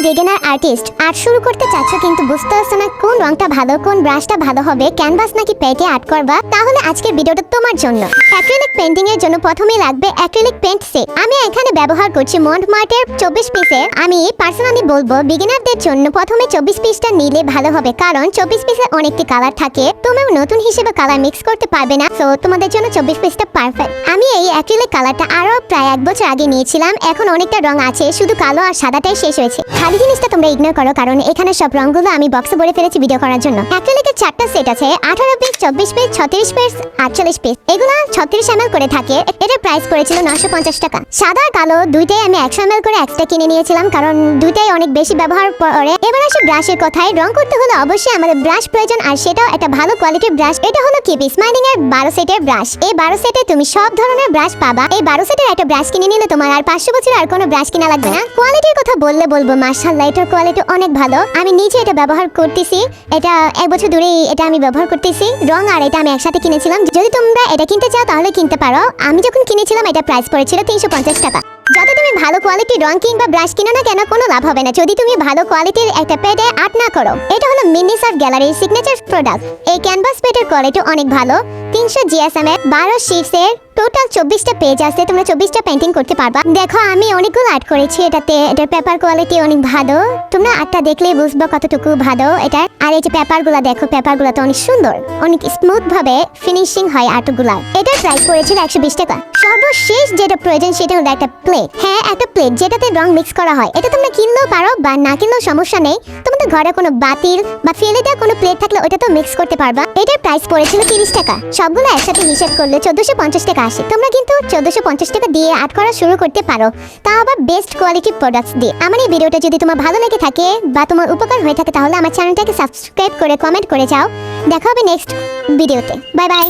Beginner artist art শুরু করতে চাচ্ছ কিন্তু বুঝতে পারছো না কোন রংটা ভালো, কোন ব্রাশটা ভালো হবে, ক্যানভাস নাকি পেটে আর্ট করবা, তাহলে আজকের ভিডিওটা তোমার জন্য। অ্যাক্রিলিক পেইন্টিং এর জন্য প্রথমেই লাগবে অ্যাক্রিলিক পেইন্ট সেট। আমি এখানে ব্যবহার করছি মন্টমার্টের 24 পিসের। আমি পার্সোনালি বলবো বিগিনারদের জন্য প্রথমে 24 পিসটা নিলে ভালো হবে, কারণ 24 পিসে অনেকটি কালার থাকে, তোমরা নতুন হিসেবে কালার মিক্স করতে পারবে না, সো তোমাদের জন্য 24 পিসটা পারফেক্ট। আমি এই অ্যাক্রিলিক কালারটা আরো প্রায় 1 বছর আগে নিয়েছিলাম, এখন অনেকটা রং আছে, শুধু কালো আর সাদাটাই শেষ হয়েছে। খালি জিনিসটা তোমরা ইগনোর করো, কারণ এখানে সব রংগুলো আমি বক্সে ভরে ফেলেছি ভিডিও করার জন্য। অ্যাক্রিলিকের 4টা সেট আছে, 18 পিস, 24 পিস, 36 পিস, 48 পিস। এগুলা 36 ml করে থাকে। এটার প্রাইস পড়েছিল 950 টাকা। সাদা আর কালো দুইটাই আমি 100 ml করে এক্সট্রা কিনে নিয়েছিলাম, কারণ দুইটাই অনেক বেশি ব্যবহার করে। এবার আসি ব্রাশের কথায়। রং করতে হলে অবশ্যই আমাদের ব্রাশ প্রয়োজন, আর সেটাও একটা ভালো কোয়ালিটির ব্রাশ। এটা হলো কিপ স্মাইলিং এর 12 সেটের ব্রাশ। এই 12 সেটে তুমি সব ধরনের ব্রাশ পাবা। এই 12 সেটের একটা ব্রাশ কিনে নিলে তোমার আর 500 বছর আর কোনো ব্রাশ কিনা লাগবে না। কোয়ালিটির কথা বলবো মাশাআল্লাহ, এটার কোয়ালিটি অনেক ভালো। আমি নিজে এটা ব্যবহার করতেছি, এটা 1 বছর ধরেই এটা আমি ব্যবহার করতেছি। রং আর এটা আমি একসাথে কিনেছিলাম। যদি তোমরা এটা কিনতে চাও তাহলে কিনতে পারো। আমি যখন কিনেছিলাম এটা প্রাইস পড়েছিল 350 টাকা। যত তুমি ভালো কোয়ালিটির রং কিংবা ব্রাশ কিনো না কেন, কোনো লাভ হবে না যদি তুমি ভালো কোয়ালিটির একটা প্যাডে আর্ট না করো। এটা হলো মিনিস আর্ট গ্যালারির সিগনেচার প্রোডাক্ট। এই ক্যানভাস প্যাডের কোয়ালিটি অনেক ভালো। 300 GSM এর 12 শিটস এর টোটাল 24টা পেজ আছে, তোমরা 24টা পেইন্টিং করতে পারবা। দেখো আমি অনেকগুলো আর্ট করেছি এটাতে। এটার পেপার কোয়ালিটি অনেক ভালো, তোমরা আর্টটা দেখলেই বুঝবে কতটুকু ভালো এটা। আর এই যে পেপারগুলো দেখো, পেপারগুলো তো অনেক সুন্দর, অনেক স্মুথ ভাবে ফিনিশিং হয় আর্টগুলা। এটার প্রাইস পড়েছিল 120 টাকা। সর্বশেষ যেটা প্রয়োজন সেটা হলো একটা প্লেট। হ্যাঁ, একটা প্লেট যেটাতে রং মিক্স করা হয়। এটা তোমরা কিনলেও পারো বা না কিনলেও সমস্যা নেই। তোমাদের ঘরে কোনো বাতিল বা ফেলে দেওয়া কোনো প্লেট থাকলে ওটা তো মিক্স করতে পারবা। এটার প্রাইস পড়েছিল 30 টাকা। সবগুলো একসাথে হিসাব করলে 1450 টাকা আসে। তোমরা কিন্তু 1450 টাকা দিয়ে আর্ট করা শুরু করতে পারো, তা আবার বেস্ট কোয়ালিটি প্রোডাক্টস দিয়ে। আমার এই ভিডিওটা যদি তোমার ভালো লেগে থাকে বা তোমার উপকার হয়ে থাকে তাহলে আমার চ্যানেলটাকে সাবস্ক্রাইব করে কমেন্ট করে যাও। দেখা হবে নেক্সট ভিডিওতে। Bye bye.